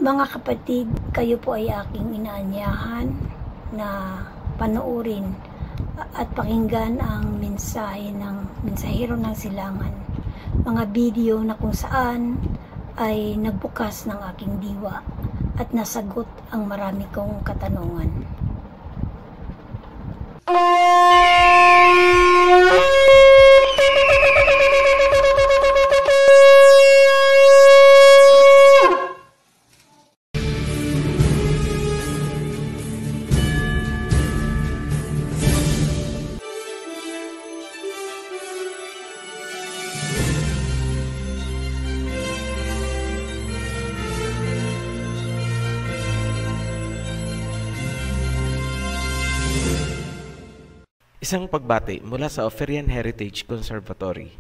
Mga kapatid, kayo po ay aking inaanyahan na panoorin at pakinggan ang mensahe ng mensahero ng silangan. Mga video na kung saan ay nagbukas ng aking diwa at nasagot ang marami kong katanungan. Isang pagbati mula sa Oferian Heritage Conservatory.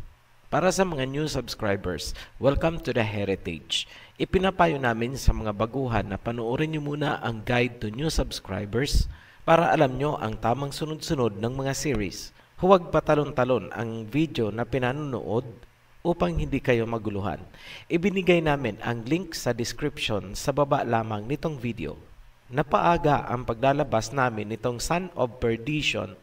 Para sa mga new subscribers, welcome to the Heritage. Ipinapayo namin sa mga baguhan na panoorin niyo muna ang guide to new subscribers para alam nyo ang tamang sunod-sunod ng mga series. Huwag patalon-talon ang video na pinanonood upang hindi kayo maguluhan. Ibinigay namin ang link sa description sa baba lamang nitong video. Napaaga ang paglalabas namin nitong Son of Perdition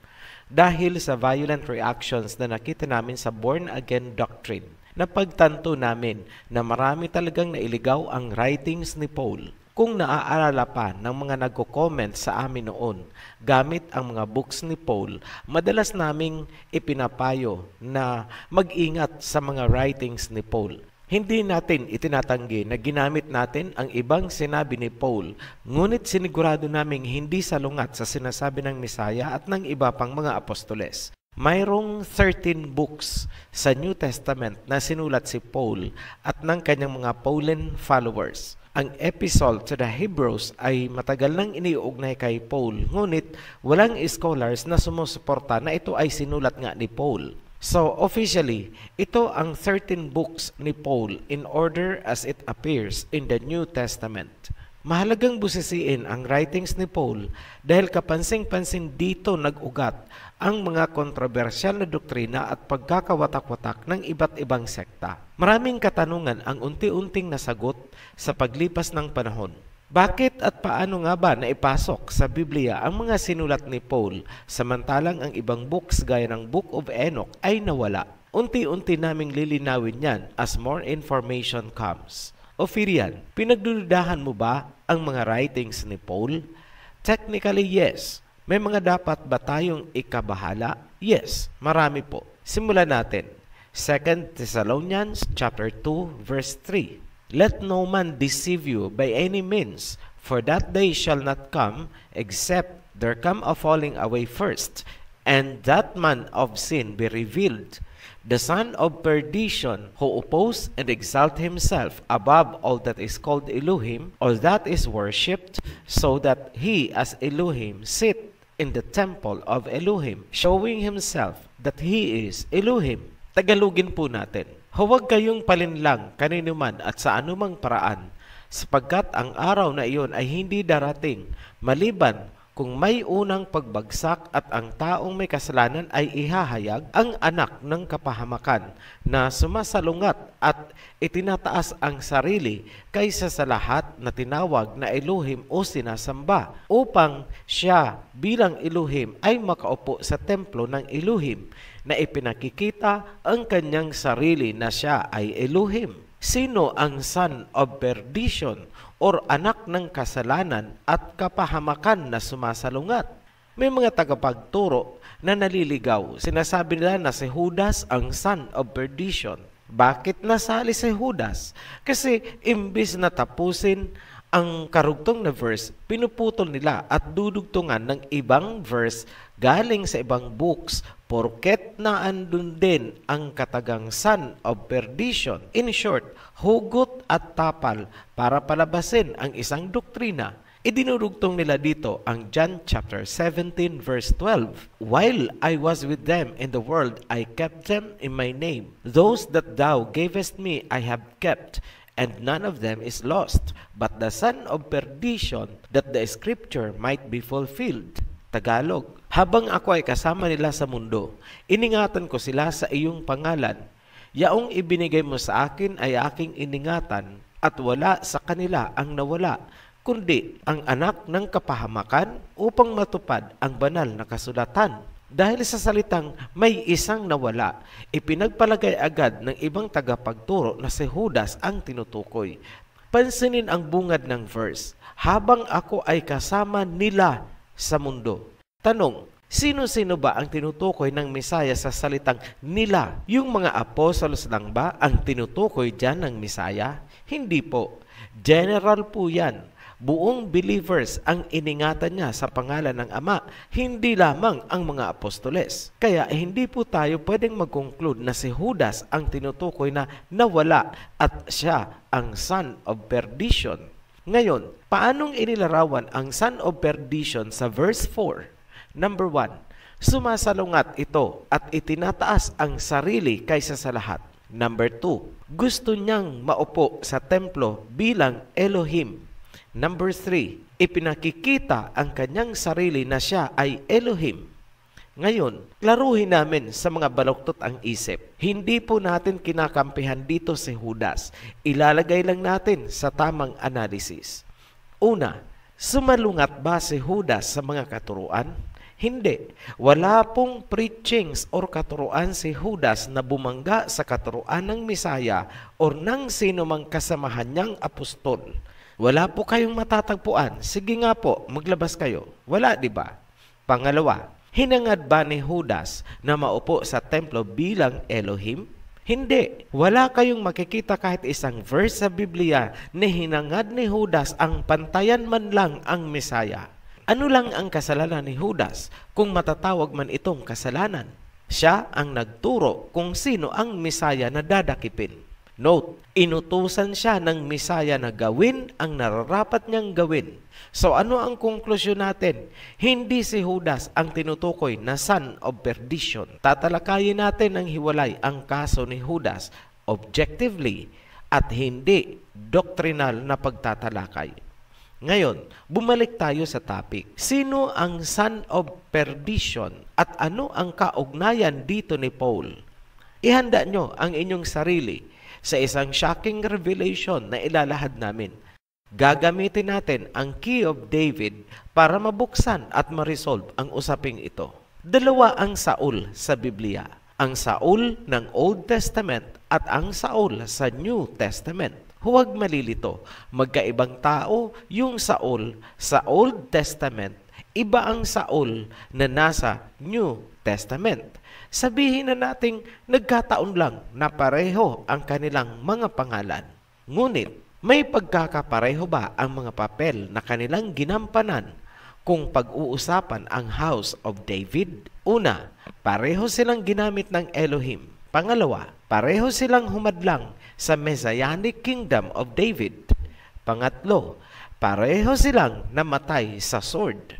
dahil sa violent reactions na nakita namin sa born-again doctrine. Napagtanto namin na marami talagang nailigaw ang writings ni Paul. Kung naaalala pa ng mga nagko-comment sa amin noon, gamit ang mga books ni Paul, madalas naming ipinapayo na mag-ingat sa mga writings ni Paul. Hindi natin itinatanggi na ginamit natin ang ibang sinabi ni Paul, ngunit sinigurado naming hindi salungat sa sinasabi ng Mesaya at ng iba pang mga apostoles. Mayroong 13 books sa New Testament na sinulat si Paul at ng kanyang mga Pauline followers. Ang epistle to the Hebrews ay matagal nang iniuugnay kay Paul, ngunit walang scholars na sumusuporta na ito ay sinulat nga ni Paul. So, officially, ito ang 13 books ni Paul in order as it appears in the New Testament. Mahalagang busisiin ang writings ni Paul dahil kapansing-pansin dito nag-ugat ang mga kontrobersyal na doktrina at pagkakawatak-watak ng iba't ibang sekta. Maraming katanungan ang unti-unting nasagot sa paglipas ng panahon. Bakit at paano nga ba naipasok sa Biblia ang mga sinulat ni Paul samantalang ang ibang books gaya ng Book of Enoch ay nawala? Unti-unti naming lilinawin yan as more information comes. Oferian, pinagdududahan mo ba ang mga writings ni Paul? Technically, yes. May mga dapat ba tayong ikabahala? Yes, marami po. Simulan natin. 2 Thessalonians chapter 2 verse 3. Let no man deceive you by any means, for that day shall not come, except there come a falling away first, and that man of sin be revealed, the son of perdition, who oppose and exalt himself above all that is called Elohim, or that is worshipped, so that he as Elohim sit in the temple of Elohim, showing himself that he is Elohim. Tagalogin po natin. Huwag kayong palinlang kanino man at sa anumang paraan, sapagkat ang araw na iyon ay hindi darating, maliban kung may unang pagbagsak at ang taong may kasalanan ay ihahayag ang anak ng kapahamakan na sumasalungat at itinataas ang sarili kaysa sa lahat na tinawag na Elohim o sinasamba, upang siya bilang Elohim ay makaupo sa templo ng Elohim, na ipinakikita ang kanyang sarili na siya ay Elohim. Sino ang son of perdition or anak ng kasalanan at kapahamakan na sumasalungat? May mga tagapagturo na naliligaw. Sinasabi nila na si Judas ang son of perdition. Bakit nasali si Judas? Kasi imbis na tapusin ang karugtong na verse, pinuputol nila at dudugtungan ng ibang verse galing sa ibang books porket na andun din ang katagang son of perdition. In short, hugot at tapal para palabasin ang isang doktrina. Idinurugtong nila dito ang John chapter 17 verse 12. While I was with them in the world, I kept them in my name. Those that thou gavest me I have kept, and none of them is lost, but the son of perdition, that the scripture might be fulfilled. Tagalog, habang ako ay kasama nila sa mundo, iningatan ko sila sa iyong pangalan. Yaong ibinigay mo sa akin ay aking iningatan, at wala sa kanila ang nawala, kundi ang anak ng kapahamakan upang matupad ang banal na kasulatan. Dahil sa salitang may isang nawala, ipinagpalagay agad ng ibang tagapagturo na si Judas ang tinutukoy. Pansinin ang bungad ng verse, habang ako ay kasama nila sa mundo. Tanong, sino-sino ba ang tinutukoy ng Misaya sa salitang nila? Yung mga apostles lang ba ang tinutukoy dyan ng Misaya? Hindi po. General po yan. Buong believers ang iningatan niya sa pangalan ng Ama, hindi lamang ang mga apostoles. Kaya hindi po tayo pwedeng mag-conclude na si Judas ang tinutukoy na nawala at siya ang son of perdition. Ngayon, paanong inilarawan ang son of perdition sa verse 4? Number 1, sumasalungat ito at itinataas ang sarili kaysa sa lahat. Number 2, gusto niyang maupo sa templo bilang Elohim. Number 3, ipinakikita ang kanyang sarili na siya ay Elohim. Ngayon, klaruhin namin sa mga baluktot ang isip. Hindi po natin kinakampihan dito si Judas. Ilalagay lang natin sa tamang analysis. Una, sumalungat ba si Judas sa mga katuruan? Hindi. Wala pong preachings or katuruan si Judas na bumangga sa katuruan ng Misaya or ng sino mang kasamahan niyang apostol. Wala po kayong matatagpuan. Sige nga po, maglabas kayo. Wala, di ba? Pangalawa, hinangad ba ni Judas na maupo sa templo bilang Elohim? Hindi. Wala kayong makikita kahit isang verse sa Biblia na hinangad ni Judas ang pantayan man lang ang Misaya. Ano lang ang kasalanan ni Judas kung matatawag man itong kasalanan? Siya ang nagturo kung sino ang Misaya na dadakipin. Note, inutusan siya ng Misaya na gawin ang nararapat niyang gawin. So ano ang konklusyon natin? Hindi si Judas ang tinutukoy na son of perdition. Tatalakayin natin ng hiwalay ang kaso ni Judas objectively at hindi doctrinal na pagtatalakay. Ngayon, bumalik tayo sa topic. Sino ang son of perdition at ano ang kaugnayan dito ni Paul? Ihanda nyo ang inyong sarili sa isang shocking revelation na ilalahad namin. Gagamitin natin ang Key of David para mabuksan at ma-resolve ang usaping ito. Dalawa ang Saul sa Biblia. Ang Saul ng Old Testament at ang Saul sa New Testament. Huwag malilito. Magkaibang tao yung Saul sa Old Testament. Iba ang Saul na nasa New Testament. Sabihin na nating nagkataon lang na pareho ang kanilang mga pangalan. Ngunit, may pagkakapareho ba ang mga papel na kanilang ginampanan kung pag-uusapan ang House of David? Una, pareho silang ginamit ng Elohim. Pangalawa, pareho silang humadlang sa Messianic Kingdom of David. Pangatlo, pareho silang namatay sa sword.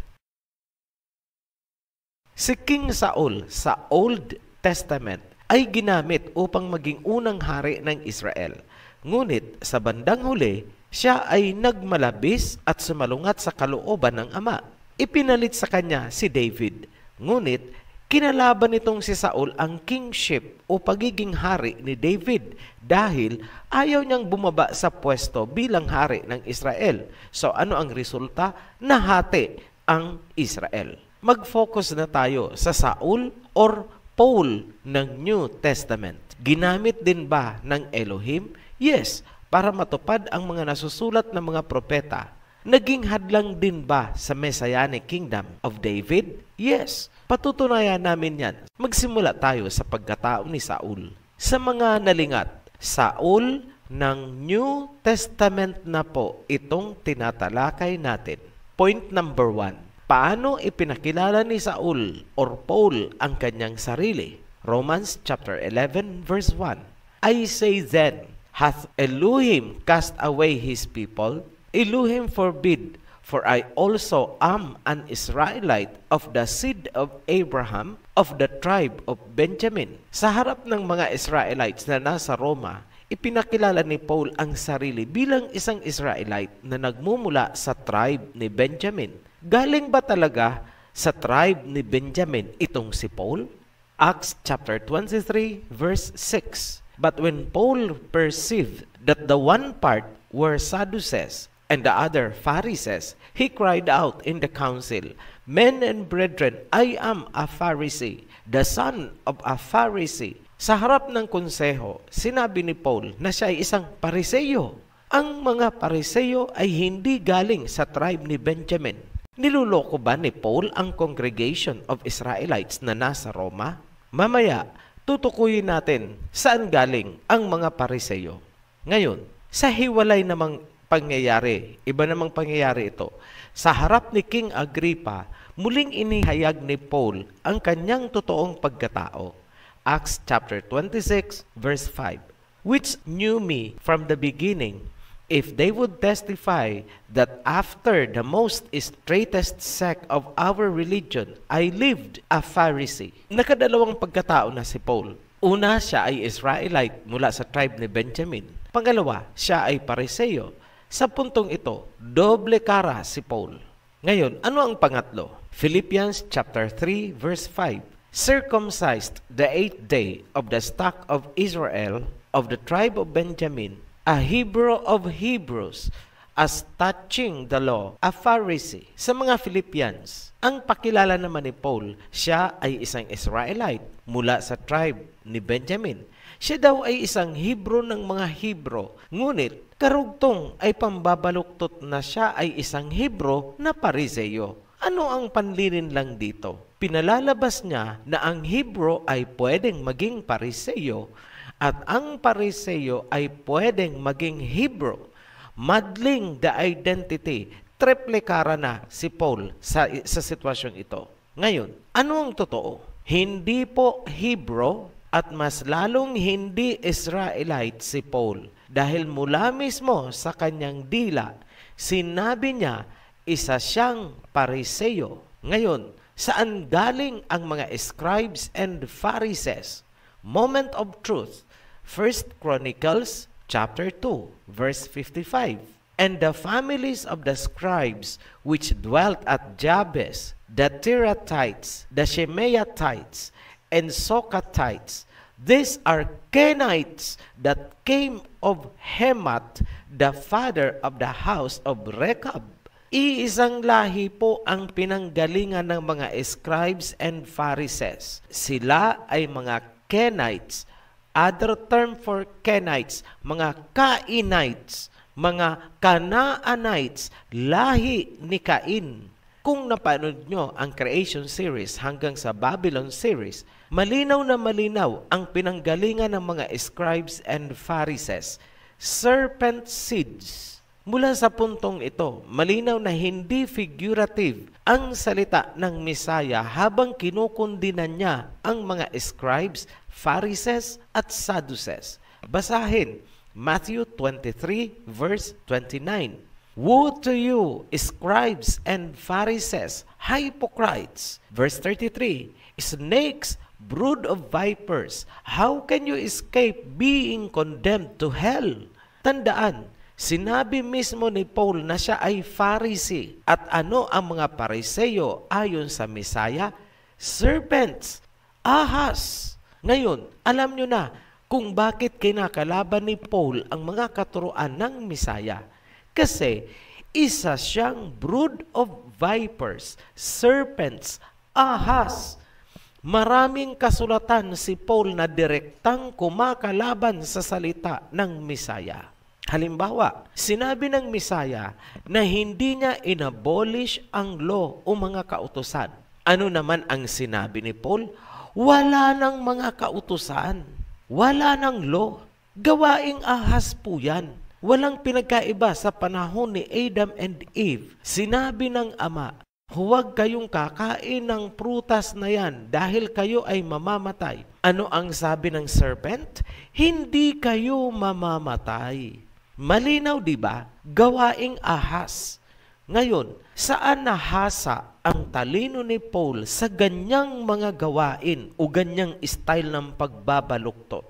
Si King Saul sa Old Testament ay ginamit upang maging unang hari ng Israel. Ngunit sa bandang huli, siya ay nagmalabis at sumalungat sa kalooban ng Ama. Ipinalit sa kanya si David. Ngunit kinalaban nitong si Saul ang kingship o pagiging hari ni David dahil ayaw niyang bumaba sa pwesto bilang hari ng Israel. So ano ang resulta? Nahati ang Israel. Mag-focus na tayo sa Saul or Paul ng New Testament. Ginamit din ba ng Elohim? Yes, para matupad ang mga nasusulat ng mga propeta. Naging hadlang din ba sa Messianic Kingdom of David? Yes, patutunayan namin yan. Magsimula tayo sa pagkatao ni Saul. Sa mga nalingat, Saul ng New Testament na po itong tinatalakay natin. Point number 1. Paano ipinakilala ni Saul or Paul ang kanyang sarili? Romans chapter 11 verse 1. I say then, hath Elohim cast away his people? Elohim forbid, for I also am an Israelite of the seed of Abraham, of the tribe of Benjamin. Sa harap ng mga Israelites na nasa Roma, ipinakilala ni Paul ang sarili bilang isang Israelite na nagmumula sa tribe ni Benjamin. Galing ba talaga sa tribe ni Benjamin itong si Paul? Acts chapter 23 verse 6. But when Paul perceived that the one part were Sadducees, and the other Pharisees. He cried out in the council, "Men and brethren, I am a Pharisee, the son of a Pharisee." Sa harap ng konseho, sinabi ni Paul na siya ay isang Pariseyo. Ang mga Pariseyo ay hindi galing sa tribe ni Benjamin. Niluloko ba ni Paul ang congregation of Israelites na nasa Roma? Mamaya, tutukuyin natin saan galing ang mga Pariseyo. Ngayon, sa hiwalay namang pangyayari, iba namang pangyayari ito. Sa harap ni King Agrippa, muling inihayag ni Paul ang kanyang totoong pagkatao. Acts chapter 26 verse 5, "Which knew me from the beginning, if they would testify that after the most straightest sect of our religion, I lived a Pharisee." Nakadalawang pagkatao na si Paul. Una, siya ay Israelite mula sa tribe ni Benjamin. Pangalawa, siya ay Pariseyo. Sa puntong ito, doble kara si Paul. Ngayon, ano ang pangatlo? Philippians chapter 3 verse 5. "Circumcised the 8th day of the stock of Israel, of the tribe of Benjamin, a Hebrew of Hebrews, as touching the law, a Pharisee." Sa mga Philippians, ang pakilala naman ni Paul, siya ay isang Israelite mula sa tribe ni Benjamin. Siya daw ay isang Hebrew ng mga Hebrew, ngunit karugtong ay pambabaluktot na siya ay isang Hebrew na Pariseyo. Ano ang panlinin lang dito? Pinalalabas niya na ang Hebrew ay pwedeng maging Pariseyo at ang Pariseyo ay pwedeng maging Hebrew. Madling the identity. Triple kara na si Paul sa sitwasyong ito. Ngayon, ano ang totoo? Hindi po Hebrew at mas lalong hindi Israelite si Paul. Dahil mula mismo sa kanyang dila, sinabi niya, isa siyang Pariseyo. Ngayon, saan galing ang mga scribes and Pharisees? Moment of truth. 1 Chronicles chapter 2, verse 55. "And the families of the scribes which dwelt at Jabes, the Tirathites, the Shemeathites, and Sokatites, these are Kenites that came of Hemath, the father of the house of Rechab." Iisang lahi po ang pinanggalingan ng mga scribes and Pharisees. Sila ay mga Kenites. Other term for Kenites, mga Cainites, mga Canaanites, lahi ni Cain. Kung napanood nyo ang Creation series hanggang sa Babylon series, malinaw na malinaw ang pinanggalingan ng mga scribes and Pharisees. Serpent seeds. Mula sa puntong ito, malinaw na hindi figurative ang salita ng Misaya habang kinukundinan niya ang mga scribes, Pharisees at Sadducees. Basahin Matthew 23 verse 29. "Woe to you, scribes and Pharisees, hypocrites!" Verse 33, "Snakes, brood of vipers, how can you escape being condemned to hell?" Tandaan, sinabi mismo ni Paul na siya ay Pharisee. At ano ang mga Pariseyo ayon sa Misaya? Serpents, ahas. Ngayon, alam nyo na kung bakit kinakalaban ni Paul ang mga katuruan ng Misaya. Kasi isa siyang brood of vipers, serpents, ahas. Maraming kasulatan si Paul na direktang kumakalaban sa salita ng Misaya. Halimbawa, sinabi ng Misaya na hindi niya inabolish ang law o mga kautusan. Ano naman ang sinabi ni Paul? Wala ng mga kautusan. Wala ng law. Gawaing ahas po yan. Walang pinagkaiba sa panahon ni Adam and Eve. Sinabi ng Ama, huwag kayong kakain ng prutas na yan dahil kayo ay mamamatay. Ano ang sabi ng serpent? Hindi kayo mamamatay. Malinaw, di ba? Gawaing ahas. Ngayon, saan nahasa ang talino ni Paul sa ganyang mga gawain o ganyang style ng pagbabaluktot?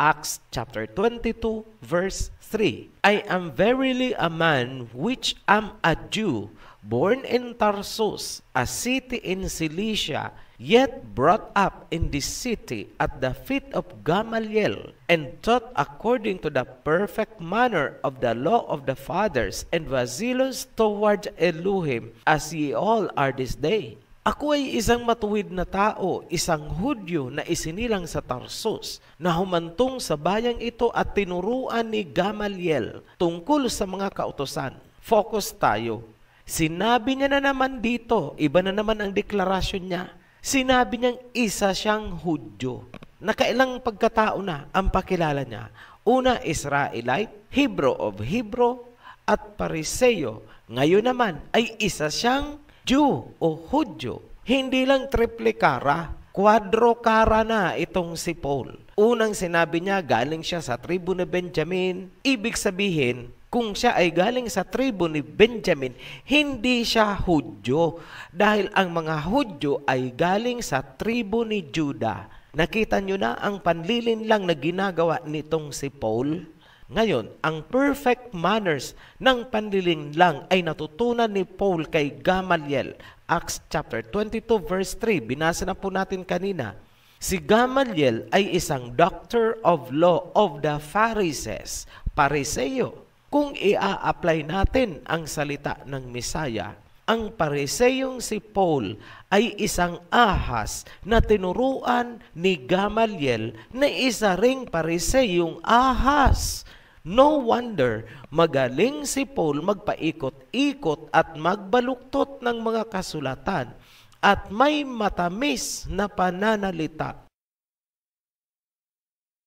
Acts chapter 22 verse 3. I am verily a man which am a Jew, born in Tarsus, a city in Cilicia, yet brought up in this city at the feet of Gamaliel, and taught according to the perfect manner of the law of the fathers, and was zealous toward Elohim, as ye all are this day. Ako ay isang matuwid na tao, isang Hudyo na isinilang sa Tarsus, na humantong sa bayang ito at tinuruan ni Gamaliel tungkol sa mga kautusan. Focus tayo. Sinabi niya na naman dito, iba na naman ang deklarasyon niya. Sinabi niyang isa siyang Hudyo. Nakailang pagkatao na ang pakilala niya. Una, Israelite, Hebrew of Hebrew, at Pariseo. Ngayon naman ay isa siyang Jew o Hudyo. Hindi lang triple kara, quadro-kara na itong si Paul. Unang sinabi niya, galing siya sa tribu ni Benjamin. Ibig sabihin, kung siya ay galing sa tribu ni Benjamin, hindi siya Hudyo. Dahil ang mga Hudyo ay galing sa tribu ni Judah. Nakita nyo na ang panlilin lang na ginagawa nitong si Paul? Ngayon, ang perfect manners ng panliling lang ay natutunan ni Paul kay Gamaliel. Acts chapter 22 verse 3, binasa na po natin kanina. Si Gamaliel ay isang doctor of law of the Pharisees, Pariseo. Kung ia-apply natin ang salita ng Misaya, ang Pariseyong si Paul ay isang ahas na tinuruan ni Gamaliel na isa ring Pariseyong ahas. No wonder magaling si Paul magpaikot-ikot at magbaluktot ng mga kasulatan at may matamis na pananalita.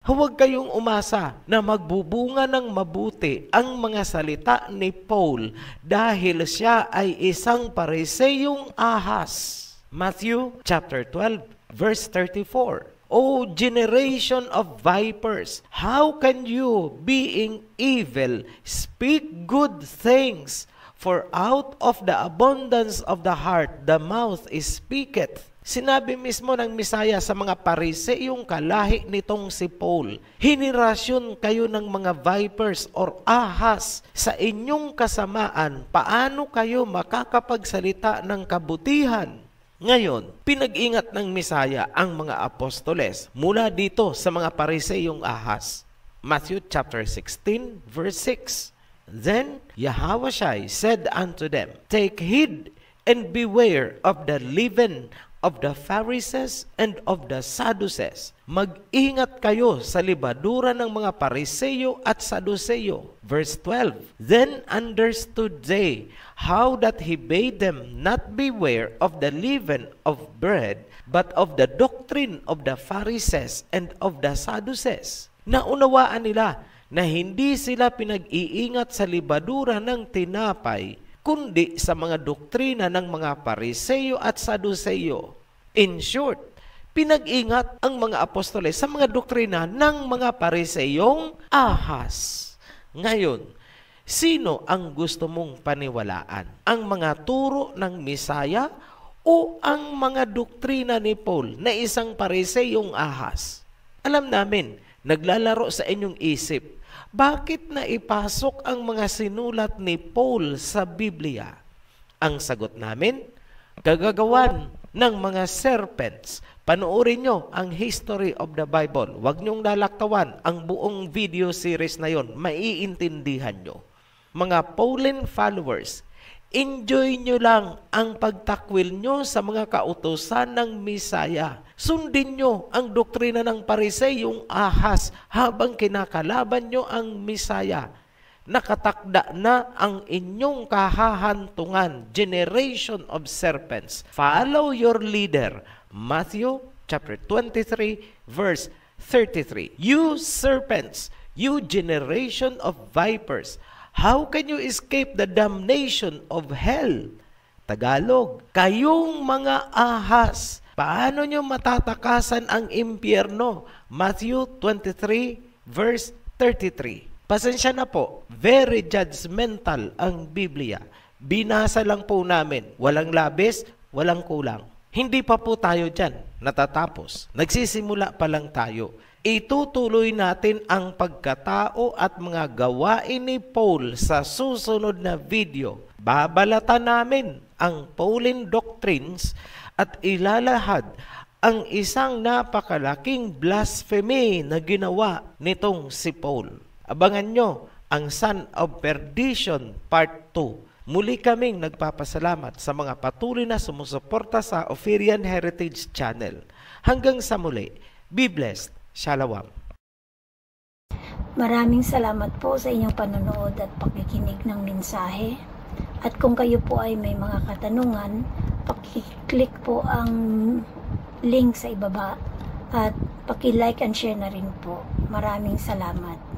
Huwag kayong umasa na magbubunga ng mabuti ang mga salita ni Paul dahil siya ay isang Pariseyong ahas. Matthew chapter 12 verse 34. O generation of vipers, how can you, being evil, speak good things? For out of the abundance of the heart, the mouth speaketh. Sinabi mismo ng Misaya sa mga Pariseyong kalahi nitong si Paul, hinirasyon kayo ng mga vipers or ahas sa inyong kasamaan, paano kayo makakapagsalita ng kabutihan? Ngayon, pinag-ingat ng Misaya ang mga apostoles mula dito sa mga Pariseyong ahas. Matthew chapter 16 verse 6. Then Yahushua said unto them, Take heed and beware of the leaven of the Pharisees and of the Sadducees. Mag-ingat kayo sa libadura ng mga Pariseo at Saduceo. Verse 12. Then understood they how that he bade them not beware of the leaven of bread, but of the doctrine of the Pharisees and of the Sadducees. Naunawaan nila na hindi sila pinag-iingat sa libadura ng tinapay, kundi sa mga doktrina ng mga Pariseo at Saduceo. In short, pinag-ingat ang mga apostoles sa mga doktrina ng mga Pariseyong ahas. Ngayon, sino ang gusto mong paniwalaan? Ang mga turo ng Misaya o ang mga doktrina ni Paul na isang Pariseyong ahas? Alam namin, naglalaro sa inyong isip, bakit na ipasok ang mga sinulat ni Paul sa Biblia? Ang sagot namin, kagagawan ng mga serpents. Panoorin nyo ang History of the Bible. Huwag nyong lalaktawan ang buong video series na yon. Maiintindihan nyo. Mga Pauline followers, enjoy nyo lang ang pagtakwil nyo sa mga kautusan ng Misaya. Sundin nyo ang doktrina ng Pariseyong ahas habang kinakalaban nyo ang Misaya. Nakatakda na ang inyong kahahantungan, generation of serpents. Follow your leader. Matthew chapter 23 verse 33. You serpents, you generation of vipers, how can you escape the damnation of hell? Tagalog, kayong mga ahas, paano nyo matatakasan ang impyerno? Matthew 23 verse 33. Pasensya na po, very judgmental ang Biblia. Binasa lang po namin, walang labis, walang kulang. Hindi pa po tayo dyan natatapos. Nagsisimula pa lang tayo. Itutuloy natin ang pagkatao at mga gawain ni Paul sa susunod na video. Babalatan namin ang Pauline doctrines at ilalahad ang isang napakalaking blasphemy na ginawa nitong si Paul. Abangan nyo ang Son of Perdition Part 2. Muli kaming nagpapasalamat sa mga patuloy na sumusuporta sa Ophirian Heritage Channel. Hanggang sa muli, be blessed. Shalom. Maraming salamat po sa inyong panonood at pakikinig ng mensahe. At kung kayo po ay may mga katanungan, paki-click po ang link sa ibaba at paki-like and share na rin po. Maraming salamat.